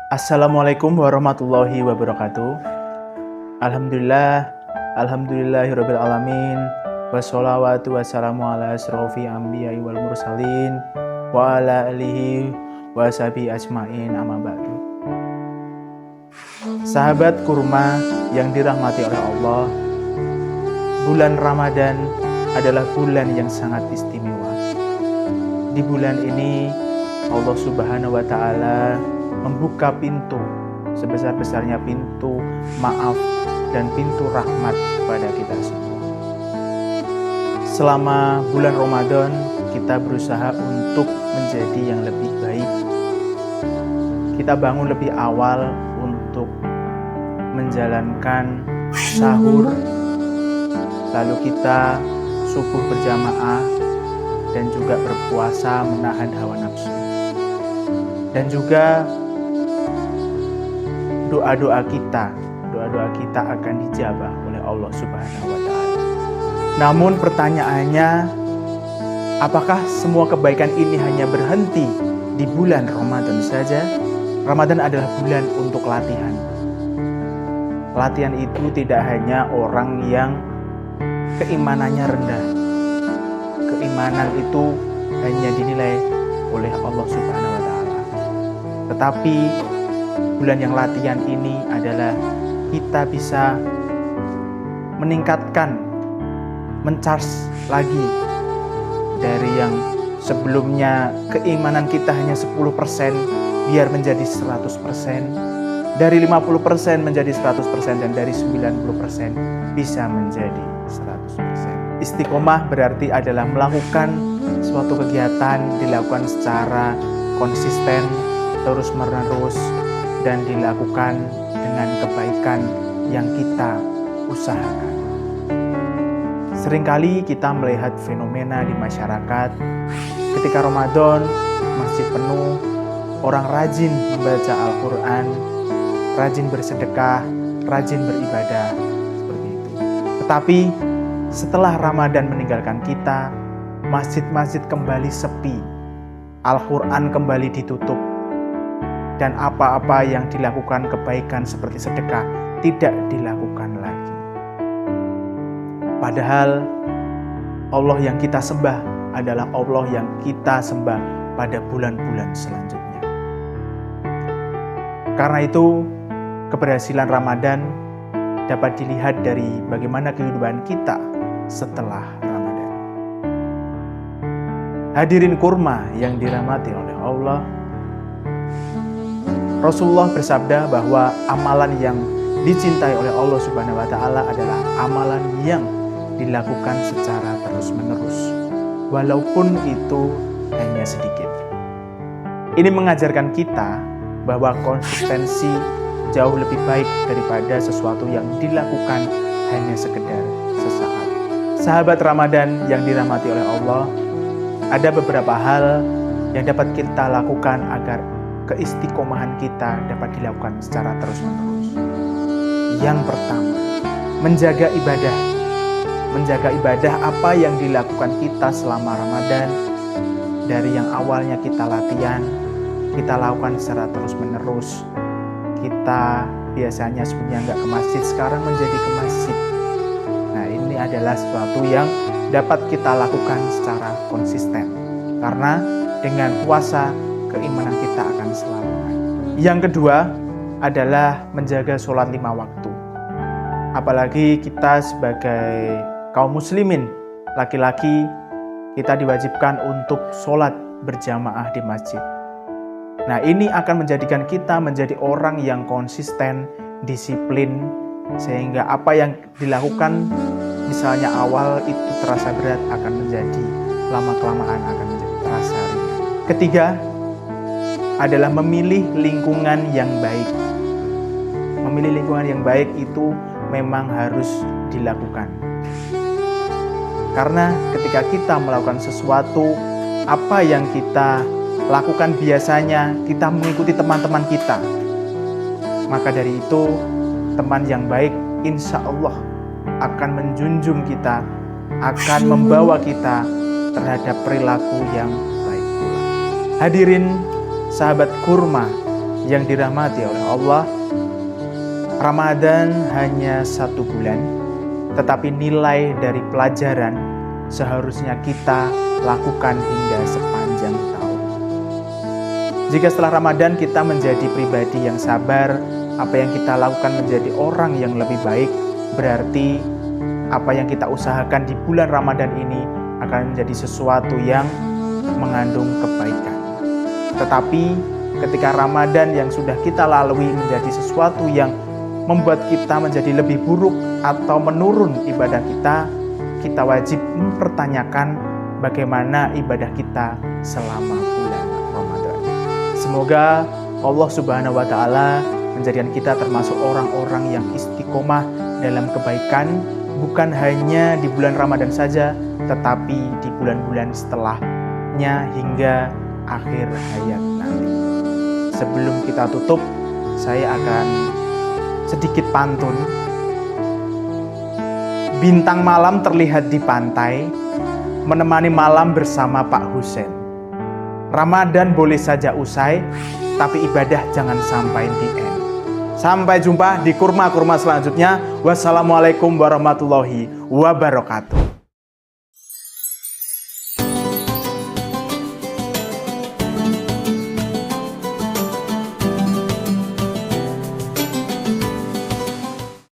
Assalamualaikum warahmatullahi wabarakatuh. Alhamdulillahirabbil alamin. Wassalawatu wassalamu ala asrofi anbiya'i wal mursalin wa ala alihi wa sahbihi ajmain, amma ba'du. Sahabat kurma yang dirahmati oleh Allah, bulan Ramadan adalah bulan yang sangat istimewa. Di bulan ini Allah Subhanahu wa taala membuka pintu sebesar-besarnya, pintu maaf dan pintu rahmat kepada kita semua. Selama bulan Ramadan kita berusaha untuk menjadi yang lebih baik. Kita bangun lebih awal untuk menjalankan sahur, lalu kita subuh berjamaah dan juga berpuasa menahan hawa nafsu. Dan juga doa-doa kita akan dijabah oleh Allah Subhanahu wa taala. Namun pertanyaannya, apakah semua kebaikan ini hanya berhenti di bulan Ramadan saja? Ramadan adalah bulan untuk latihan. Latihan itu tidak hanya orang yang keimanannya rendah. Keimanan itu hanya dinilai oleh Allah Subhanahu wa taala. Tetapi bulan yang latihan ini adalah kita bisa meningkatkan, mencharge lagi dari yang sebelumnya keimanan kita hanya 10% biar menjadi 100%, dari 50% menjadi 100%, dan dari 90% bisa menjadi 100%. Istiqomah berarti adalah melakukan suatu kegiatan, dilakukan secara konsisten, terus-menerus, dan dilakukan dengan kebaikan yang kita usahakan. Seringkali kita melihat fenomena di masyarakat ketika Ramadan masih penuh, orang rajin membaca Al-Quran, rajin bersedekah, rajin beribadah, seperti itu. Tetapi setelah Ramadan meninggalkan kita, masjid-masjid kembali sepi, Al-Quran kembali ditutup, dan apa-apa yang dilakukan kebaikan seperti sedekah tidak dilakukan lagi. Padahal Allah yang kita sembah adalah Allah yang kita sembah pada bulan-bulan selanjutnya. Karena itu, keberhasilan Ramadan dapat dilihat dari bagaimana kehidupan kita setelah Ramadan. Hadirin kurma yang dirahmati oleh Allah, Rasulullah bersabda bahwa amalan yang dicintai oleh Allah Subhanahu wa taala adalah amalan yang dilakukan secara terus-menerus, walaupun itu hanya sedikit. Ini mengajarkan kita bahwa konsistensi jauh lebih baik daripada sesuatu yang dilakukan hanya sekedar sesaat. Sahabat Ramadan yang dirahmati oleh Allah, ada beberapa hal yang dapat kita lakukan agar keistiqomahan kita dapat dilakukan secara terus-menerus. Yang pertama, menjaga ibadah. Menjaga ibadah apa yang dilakukan kita selama Ramadan. Dari yang awalnya kita latihan, kita lakukan secara terus-menerus. Kita biasanya sebenarnya nggak ke masjid, sekarang menjadi ke masjid. Nah, ini adalah sesuatu yang dapat kita lakukan secara konsisten. Karena dengan puasa, keimanan kita akan selalu naik. Yang kedua adalah menjaga sholat 5 waktu. Apalagi kita sebagai kaum muslimin, laki-laki, kita diwajibkan untuk sholat berjamaah di masjid. Nah, ini akan menjadikan kita menjadi orang yang konsisten, disiplin, sehingga apa yang dilakukan misalnya awal itu terasa berat akan menjadi lama-kelamaan akan menjadi terasa ringan. Ketiga adalah memilih lingkungan yang baik. Memilih lingkungan yang baik itu memang harus dilakukan. Karena ketika kita melakukan sesuatu, apa yang kita lakukan biasanya kita mengikuti teman-teman kita. Maka dari itu, teman yang baik insya Allah akan menjunjung kita, akan membawa kita terhadap perilaku yang baik pula. Hadirin sahabat kurma yang dirahmati oleh Allah, Ramadan hanya 1 bulan, tetapi nilai dari pelajaran seharusnya kita lakukan hingga sepanjang tahun. Jika setelah Ramadan kita menjadi pribadi yang sabar, apa yang kita lakukan menjadi orang yang lebih baik, berarti apa yang kita usahakan di bulan Ramadan ini akan menjadi sesuatu yang mengandung kebaikan. Tetapi ketika Ramadan yang sudah kita lalui menjadi sesuatu yang membuat kita menjadi lebih buruk atau menurun ibadah kita, kita wajib mempertanyakan bagaimana ibadah kita selama bulan Ramadan. Semoga Allah Subhanahu wa Ta'ala menjadikan kita termasuk orang-orang yang istiqomah dalam kebaikan, bukan hanya di bulan Ramadan saja, tetapi di bulan-bulan setelahnya hingga akhir hayat nanti. Sebelum kita tutup, saya akan sedikit pantun. Bintang malam terlihat di pantai, menemani malam bersama Pak Husein. Ramadan boleh saja usai, tapi ibadah jangan sampai di end. Sampai jumpa di kurma-kurma selanjutnya. Wassalamualaikum warahmatullahi wabarakatuh.